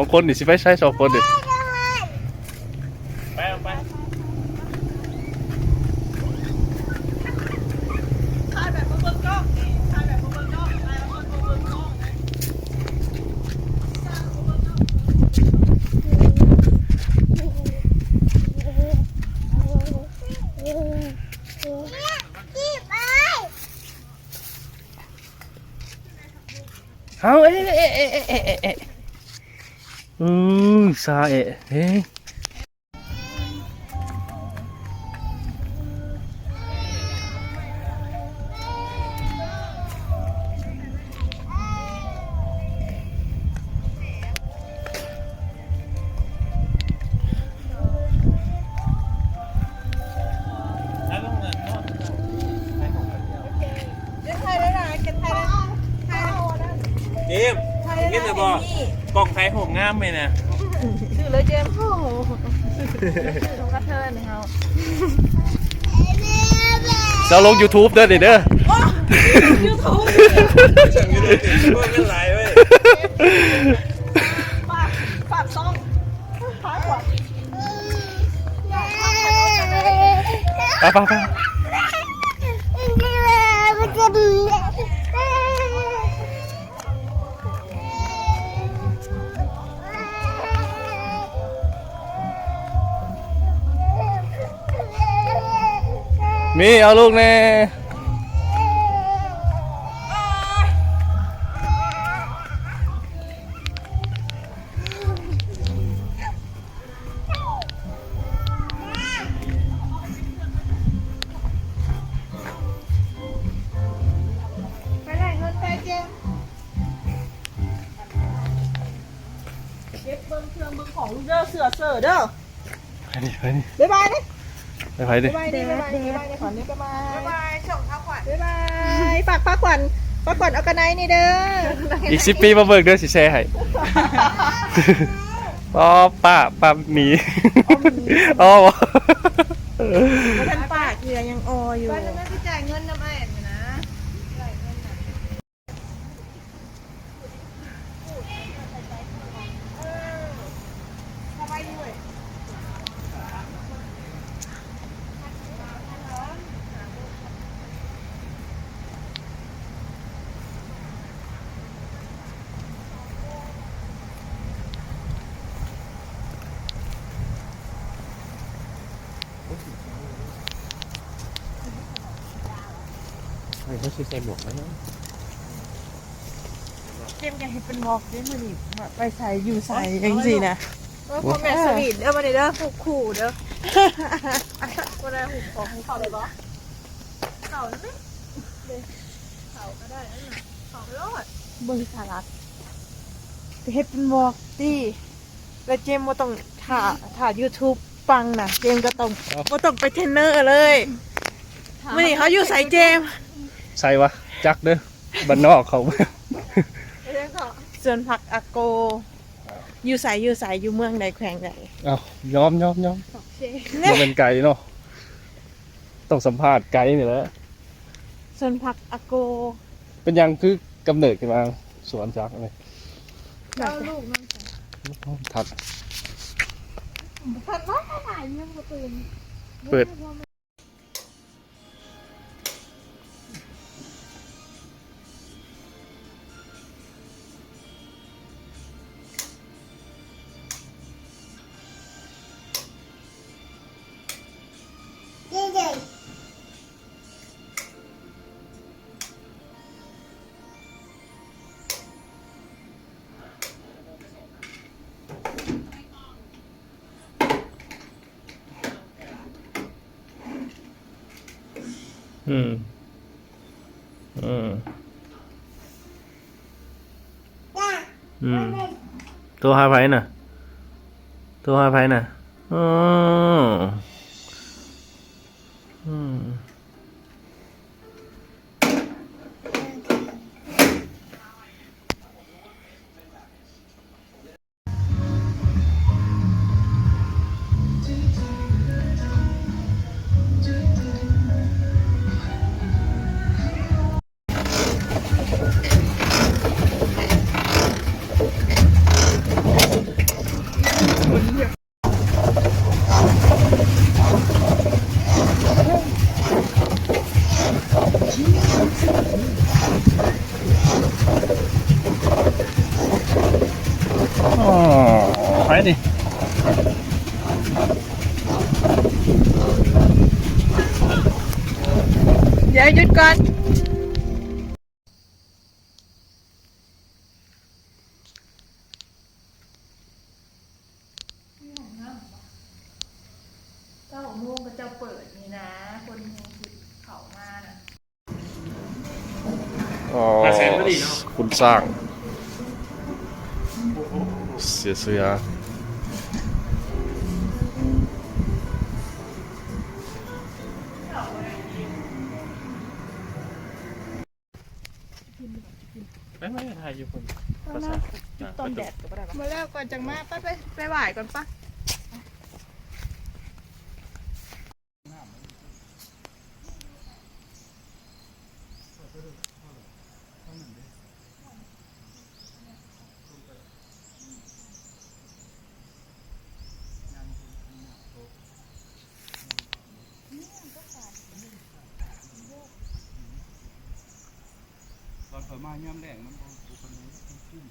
2 คนนี่สิไปใช้2 คนดิไปเอาไปถ่ายแบบเบิ่งกล้องนี่ถ่ายแบบเบิ่งกล้องถ่ายแบบเบิ่งกล้องเอาเอ๊ะซาเอ๊ะเจมกินแต่บอกกล่องไทยผมงามไหมนะ ชื่อเลยเจมส์โอ้โหชื่อของกระเทินเขา เราลง YouTube เด้อเด้อ ยูทูบ ฉันก็ดูติดช่วยไม่ไหลเว้ย ฝากซ่องฝากกว่า ไปมีเอาลูกแน่ไปไหนเงินไปเจมเก็บเบิ้งเครื่องเบิ้งของลูกเด้อเสือเสือเด้อ ไปดิ บ๊ายบายนะ ไปดิ บ๊ายบายดิบ๊ายบายดิบ๊ายบายขวัญนี่บ๊ายบายบ๊ายบายส่งข้าวขวัญบ๊ายบายฝากป้าขวัญป้าขวัญเอากระไนนี่เด้อ อีก10 ปีมาเบิกเด้อสิแชร์ให้ป้าหมีอ๋อ ท่านป้าเกลือยังออยู่ ว่าจะไม่ไปจ่ายเงินน้ำแอนนะ เขาใส่หมวกแล้ว เจมกันให้เป็นวอล์กได้มาดิไปใส่อยู่ใส่ยังสินะ พ่อแม่สวีทเด้อมาเด้อผูกขู่เด้อก็ได้ผูกของเขาเลยปะเข่านั่นไหมเข่าก็ได้นั่นน่ะเข่าไม่รอด เบิ่งสารัดไปเฮ็ดเป็นวอล์กดิแล้วเจมว่าต้องถ่าย YouTube ฟังนะเจมก็ต้องว่าต้องไปเทรนเนอร์เลยมื่อนี้เขาอยู่ใส่เจม ใส่วะจักเด้อบ้านนอกเขา ไม่ได้เข่า ส่วนผักอาโกอยู่ใส่อยู่เมืองใดแขวงใด เอายอม โอเค มันเป็นไก่เนาะต้องสัมภาษณ์ไก่นี่แหละ ส่วนผักอาโก เป็นยังคือกำเนิดขึ้นมาสวนจักอะไร เอาลูกนั่ง ถัด ผัดน้องถ่ายยังกระตือน เปิด อืมตัวหาไผ่น่ะอ๋อ อ๋อไปดิ เดี๋ยวหยุดก่อน เจ้าโมงก็จะเปิดนี่นะ คนเขามาน่ะ อ๋อคุณสร้างเสียเสือไม่ถ่ายอยู่คนภาษา ต้นแดดก็ได้ปะ มาแล้วก่อนจังมาไปไหว้ก่อนปะ ตอนเปิดมาย่ำแรงมันบ่คนนี้ขึ้น